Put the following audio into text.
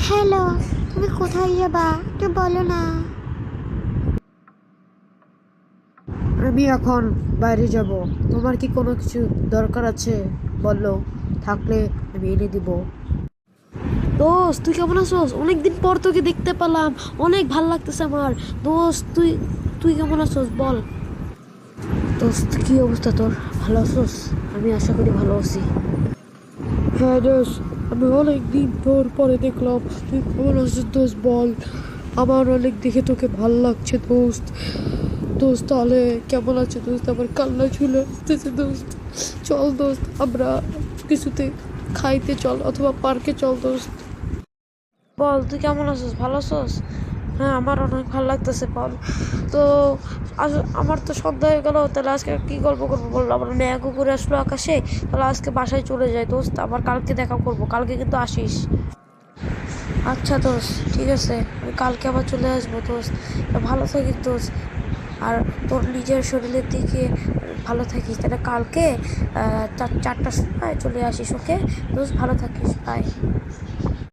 Hello, তুমি কোথায় যাবা একটু বলো না। আমি এখন বাইরে যাব। তোমার কি কোনো কিছু দরকার আছে বলো, থাকলে আমি এনে দিব। দোস্ত তুই কেমন আছোস? অনেকদিন পর তোকে দেখতে পেলাম, অনেক ভাল লাগতেছে আমার। দোস্ত তুই তুই কেমন আছোস বল। দোস্ত কি অবস্থা তোর? ভালো আছোস? আমি আশা করি ভালো আছি। হ্যাঁ দোস্ত, আমি অনেক দিন তোর পরে দেখলাম, তুই কেমন আছিস দোস্ত বল। আমার অনেক দেখে তোকে ভাল লাগছে দোস্ত। দোস্ত তাহলে কেমন আছে দোস্ত? আমার কান্না চলে আসতেছে দোস্ত। চল দোস্ত আমরা কিছুতে খাইতে চল অথবা পার্কে চল দোস্ত। বল তুই কেমন আছিস? ভালো আছিস? হ্যাঁ আমার অনেক ভালো লাগতেছে বল। তো আমার তো সন্ধ্যা হয়ে গেল, তাহলে আজকে কি গল্প করবো বললো? আমার মেঘও করে আসলো আকাশে। তাহলে আজকে বাসায় চলে যাই দোস্ত, আবার কালকে দেখা করবো, কালকে কিন্তু আসিস। আচ্ছা দোস্ত ঠিক আছে, আমি কালকে আবার চলে আসবো দোস্ত। ভালো থাকিস দোস্ত, আর তোর নিজের শরীরের দিকে ভালো থাকিস। তাহলে কালকে চারটার সময় চলে আসিস, ওকে দোস্ত? ভালো থাকিস, বাই।